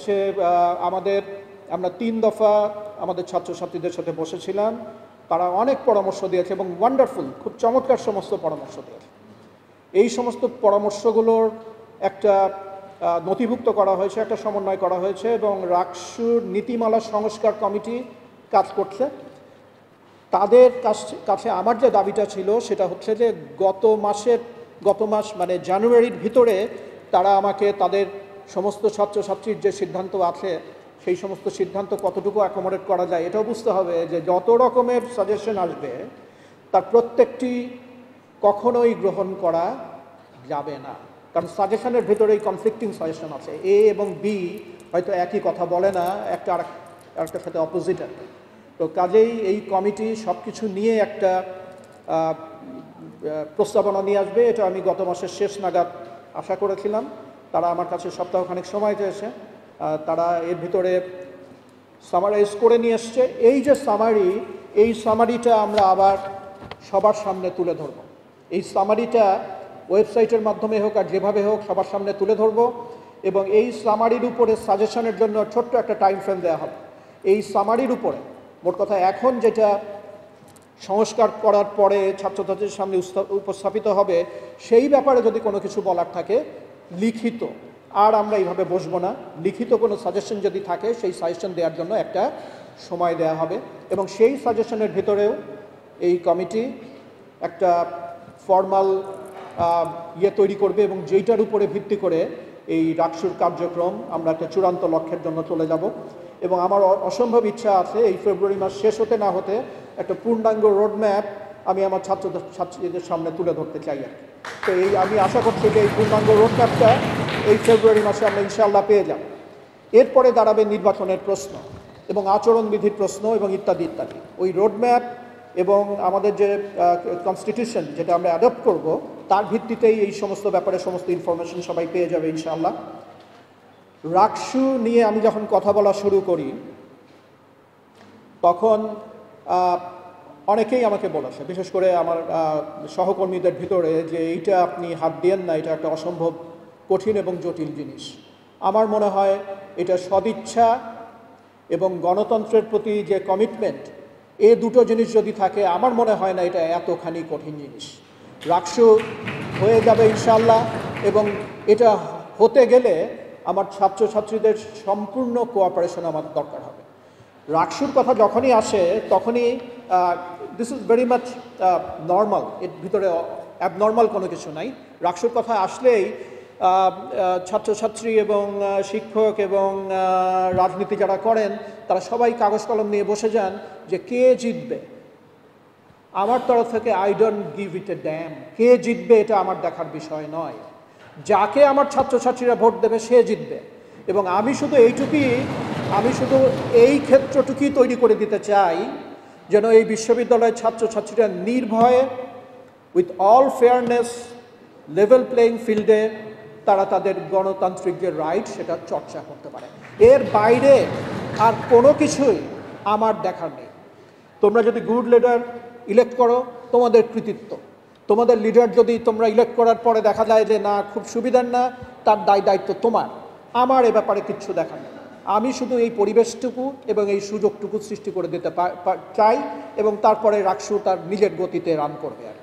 হচ্ছে আমরা 3 দফা আমাদের ছাত্রছাত্রীদের সাথে বসেছিলাম। তারা অনেক পরামর্শ দিয়েছে এবং ওয়ান্ডারফুল, খুব চমৎকার সমস্ত পরামর্শ দিয়েছে। এই সমস্ত পরামর্শগুলোর একটা নথিভুক্ত করা হয়েছে, একটা সমন্বয় করা হয়েছে এবং রাকসুর নীতিমালা সংস্কার কমিটি কাজ করছে। তাদের কাছে আমার যে দাবিটা ছিল সেটা হচ্ছে যে গত মাস মানে জানুয়ারির ভিতরে তারা আমাকে তাদের সমস্ত ছাত্রছাত্রীর যে সিদ্ধান্ত আছে সেই সমস্ত সিদ্ধান্ত কতটুকু অ্যাকোমোডেট করা যায় এটাও বুঝতে হবে যে যত রকমের সাজেশন আসবে তার প্রত্যেকটি কখনোই গ্রহণ করা যাবে না, কারণ সাজেশনের ভেতরেই কনফ্লিক্টিং সাজেশন আছে। এ এবং বি হয়তো একই কথা বলে না, একটা আরেকটার সাথে অপোজিট একটা। তো কাজেই এই কমিটি সব কিছু নিয়ে একটা প্রস্তাবনা নিয়ে আসবে, এটা আমি গত মাসের শেষ নাগাদ আশা করেছিলাম। তারা আমার কাছে সপ্তাহখানেক সময় চেয়েছে, তারা এর ভিতরে সামারাইজ করে নিয়ে এসছে। এই সামারিটা আমরা আবার সবার সামনে তুলে ধরব। এই সামারিটা ওয়েবসাইটের মাধ্যমে হোক আর যেভাবে হোক সবার সামনে তুলে ধরব এবং এই সামারির উপরে সাজেশনের জন্য ছোট্ট একটা টাইম ফ্রেম দেওয়া হবে। এই সামারির উপরে মোট কথা এখন যেটা সংস্কার করার পরে ছাত্রছাত্রীদের সামনে উপস্থাপিত হবে সেই ব্যাপারে যদি কোনো কিছু বলার থাকে লিখিত, আর আমরা এইভাবে বসবো না। লিখিত কোনো সাজেশন যদি থাকে সেই সাজেশন দেওয়ার জন্য একটা সময় দেওয়া হবে এবং সেই সাজেশনের ভিতরেও এই কমিটি একটা ফর্মাল তৈরি করবে এবং যেইটার উপরে ভিত্তি করে এই রাকসুর কার্যক্রম আমরা একটা চূড়ান্ত লক্ষ্যের জন্য চলে যাব। এবং আমার অসম্ভব ইচ্ছা আছে এই ফেব্রুয়ারি মাস শেষ হতে না হতে একটা পূর্ণাঙ্গ রোডম্যাপ আমি আমার ছাত্রছাত্রীদের সামনে তুলে ধরতে চাই আর কি। তো আমি আশা করছি যে এই পূর্ণাঙ্গ রোডম্যাপটা এই ফেব্রুয়ারি মাসে আমরা ইনশাআল্লাহ পেয়ে যাব। এরপরে দাঁড়াবে নির্বাচনের প্রশ্ন এবং আচরণবিধির প্রশ্ন এবং ইত্যাদি ইত্যাদি। ওই রোডম্যাপ এবং আমাদের যে কনস্টিটিউশন যেটা আমরা অ্যাডপ্ট করব তার ভিত্তিতেই এই সমস্ত ব্যাপারে সমস্ত ইনফরমেশন সবাই পেয়ে যাবে ইনশাআল্লাহ। রাকসু নিয়ে আমি যখন কথা বলা শুরু করি তখন অনেকেই আমাকে বলেছে, বিশেষ করে আমার সহকর্মীদের ভিতরে, যে এইটা আপনি হাত দিয়েন না, এটা একটা অসম্ভব কঠিন এবং জটিল জিনিস। আমার মনে হয় এটা সদিচ্ছা এবং গণতন্ত্রের প্রতি যে কমিটমেন্ট, এই দুটো জিনিস যদি থাকে আমার মনে হয় না এটা এতখানি কঠিন জিনিস। রাকসু হয়ে যাবে ইনশাআল্লাহ এবং এটা হতে গেলে আমার ছাত্রছাত্রীদের সম্পূর্ণ কোঅপারেশন আমার দরকার হবে। রাকসুর কথা যখনই আসে তখনই this is very much normal, এর ভিতরে অ্যাবনর্মাল কোনো কিছু নাই। রাকসুর কথা আসলেই ছাত্রছাত্রী এবং শিক্ষক এবং রাজনীতি যারা করেন তারা সবাই কাগজ কলম নিয়ে বসে যান যে কে জিতবে। আমার তরফ থেকে I don't give it a damn, কে জিতবে এটা আমার দেখার বিষয় নয়। যাকে আমার ছাত্রছাত্রীরা ভোট দেবে সে জিতবে এবং আমি শুধু এই ক্ষেত্রটুকুই তৈরি করে দিতে চাই যেন এই বিশ্ববিদ্যালয়ের ছাত্রছাত্রীরা নির্ভয়ে with all fairness level playing ফিল্ডে তারা তাদের গণতান্ত্রিক যে রাইট সেটা চর্চা করতে পারে। এর বাইরে আর কোনো কিছুই আমার দেখার নেই। তোমরা যদি গুড লিডার ইলেক্ট করো তোমাদের কৃতিত্ব, তোমাদের লিডার যদি তোমরা ইলেক্ট করার পরে দেখা যায় যে না খুব সুবিধার না, তার দায়িত্ব তোমার। আমার এ ব্যাপারে কিচ্ছু দেখার নেই। আমি শুধু এই পরিবেশটুকু এবং এই সুযোগটুকু সৃষ্টি করে দিতে চাই এবং তারপরে রাকসু তার নিজের গতিতে রান করবে আর